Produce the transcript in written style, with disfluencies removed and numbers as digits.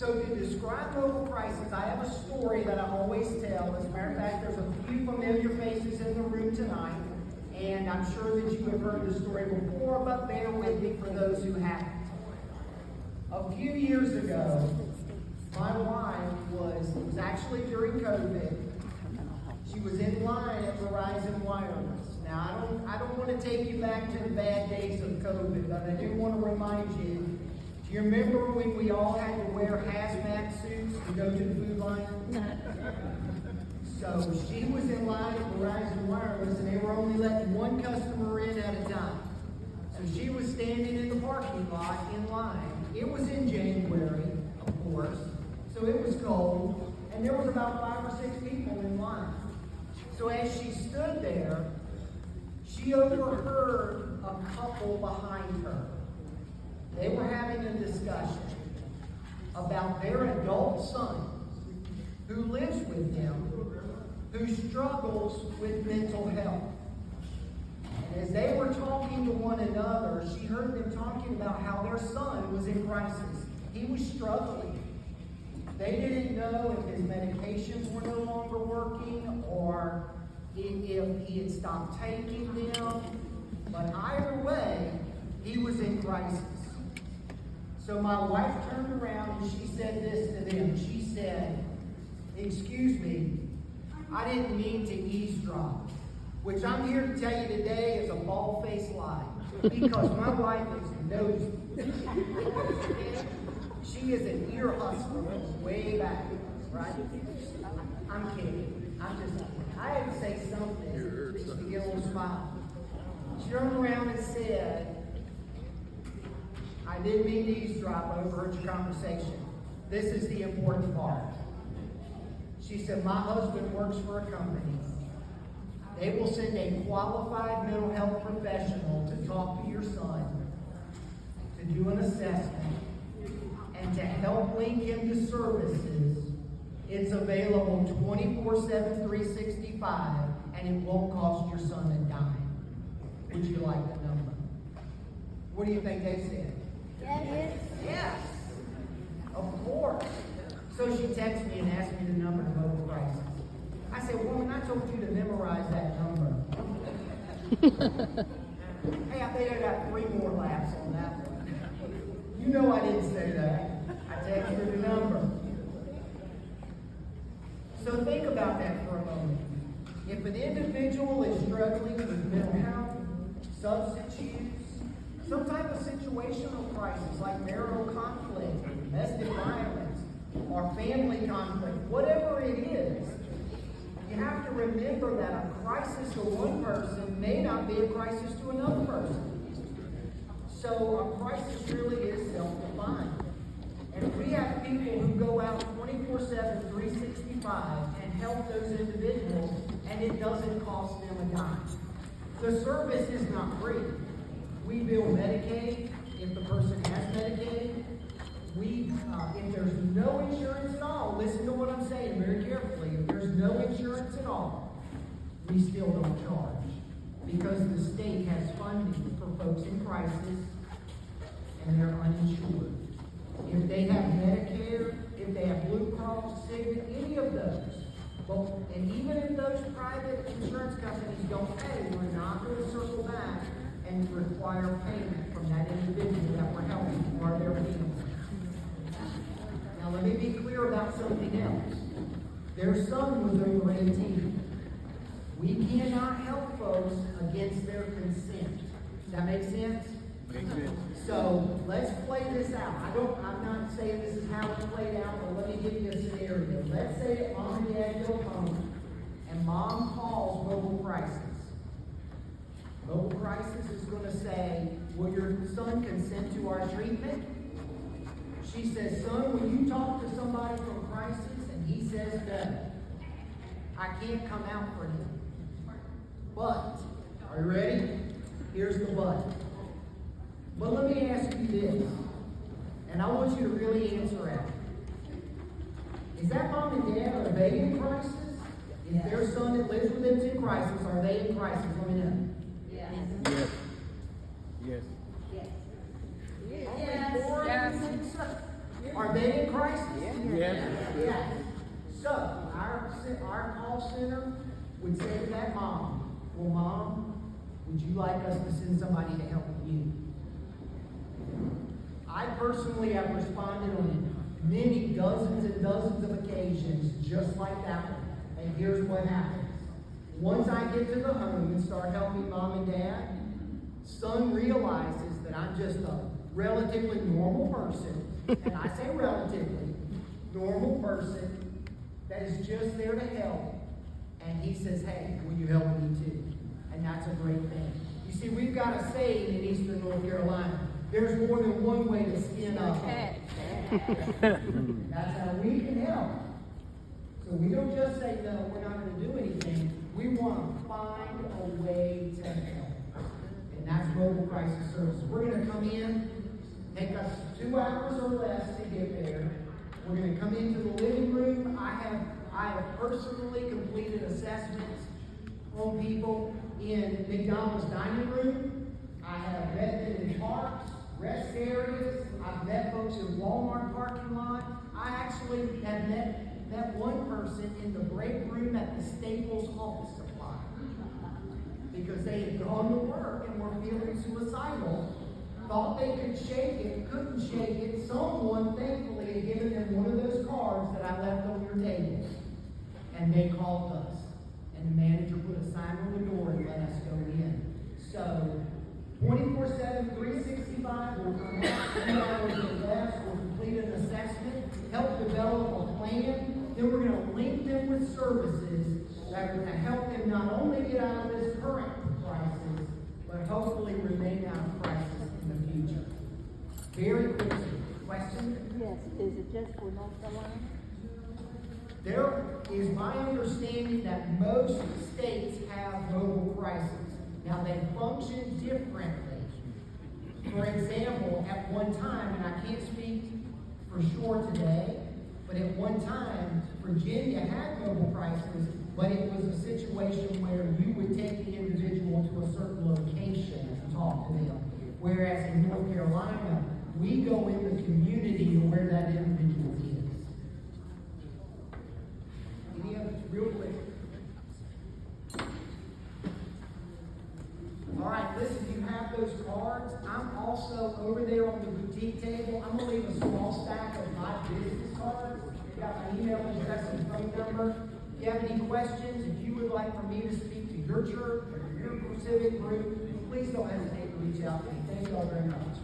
So to describe mobile crisis, I have a story that I always tell. As a matter of fact, there's a few familiar faces in the room tonight, and I'm sure that you have heard the story before, but bear with me for those who haven't. A few years ago, my wife it was actually during COVID. She was in line at Verizon Wireless. Now, I don't want to take you back to the bad days of COVID, but I do want to remind you. Do you remember when we all had to wear hazmat suits to go to the food line? So she was in line at Verizon Wireless, and they were only letting one customer in at a time. So she was standing in the parking lot in line. It was in January, of course, so it was cold, and there was about 5 or 6 people in line. So as she stood there, she overheard a couple behind her. They were having a discussion about their adult son who lives with them, who struggles with mental health. And as they were talking to one another, she heard them talking about how their son was in crisis. He was struggling. They didn't know if his medications were no longer working or if he had stopped taking them. But either way, he was in crisis. So my wife turned around and she said this to them. She said, "Excuse me, I didn't mean to eavesdrop," which I'm here to tell you today is a bald-faced lie, because my wife is nosy. She is an ear hustler way back, right? I'm kidding. I'm just kidding. I had to say something just to get a little smile. She turned around and said, "I didn't mean to eavesdrop. I overheard your conversation. This is the important part." She said, "My husband works for a company. They will send a qualified mental health professional to talk to your son, to do an assessment, and to help link him to services. It's available 24/7, 365, and it won't cost your son a dime. Would you like the number?" What do you think they said? Yes. Yes, of course. So she texted me and asked me the number to mobile crisis. I said, "Woman, I told you to memorize that number." Hey, I think I got 3 more laughs on that one. You know I didn't say that. I texted her the number. So think about that for a moment. If an individual is struggling with mental health, substance use, some type of situational crisis like marital conflict, domestic violence, or family conflict, whatever it is, you have to remember that a crisis to one person may not be a crisis to another person. So a crisis really is self-defined. And we have people who go out 24/7, 365 and help those individuals, and it doesn't cost them a dime. The service is not free. We bill Medicaid if the person has Medicaid. If there's no insurance at all, listen to what I'm saying very carefully. If there's no insurance at all, we still don't charge, because the state has funding for folks in crisis and they're uninsured. If they have Medicare, if they have Blue Cross, Cigna, any of those, and even if those private insurance companies don't pay, we're not going to circle back and require payment from that individual that we're helping or their family. Now let me be clear about something else. Their son was over 18. We cannot help folks against their consent. Does that make sense? Makes sense. So let's play this out. I'm not saying this is how it played out, but let me give you a scenario. Let's say that mom and dad go home and mom calls mobile crisis. Mobile crisis is going to say, "Will your son consent to our treatment?" She says, "Son, will you talk to somebody from crisis?" And he says, "No. I can't come out for him." But, are you ready? Here's the but. But let me ask you this, and I want you to really answer it. Is that mom and dad, are they in crisis? If their son that lives with them is in crisis, are they in crisis? Let me know. Yes. Yes. Yes. Yes. Only 4 of you think so. Are they in crisis? Yes. Yes. So, our call center would say to that mom, well, Mom, would you like us to send somebody to help you? I personally have responded on many dozens and dozens of occasions just like that one. And here's what happens. Once I get to the home and start helping Mom and Dad, son realizes that I'm just a relatively normal person, and I say relatively, normal person that is just there to help. And he says, hey, will you help me too? And that's a great thing. You see, we've got a saying in Eastern North Carolina. There's more than one way to skin a cat. That's how we can help. So we don't just say, no, we're not going to do anything. We want to find a way to help. And that's mobile crisis services. We're going to come in, take us 2 hours or less to get there. We're going to come into the living room. I have personally completed assessments on people in McDonald's dining room. I have met them in parks, rest areas. I've met folks in Walmart parking lot. I actually have met one person in the break room at the Staples office supply because they had gone to work and were feeling suicidal. Thought they could shake it, couldn't shake it. Someone, thankfully, had given them one of those cards that I left on your table. And they called us. And the manager put a sign on the door and let us go in. So, 24/7, 365, we'll come out 2 hours or less, we'll complete an assessment, help develop a plan. Then we're going to link them with services that are going to help them not only get out of this current crisis, but hopefully remain out of crisis in the future. Very quickly, question? Yes, is it just for North Carolina? There is my understanding that most states have mobile crisis. Now they function differently. For example, at one time, and I can't speak for sure today, but at one time, Virginia had mobile crisis, but it was a situation where you would take the individual to a certain location and talk to them. Whereas in North Carolina, we go in the community to where that individual is. Any others, real quick? All right, listen, you have those cards. I'm also over there on the boutique table. I'm going to leave a small stack of my business cards. I've got my email address and phone number. If you have any questions, if you would like for me to speak to your church or your civic group, please don't hesitate to reach out to me. Thank you all very much.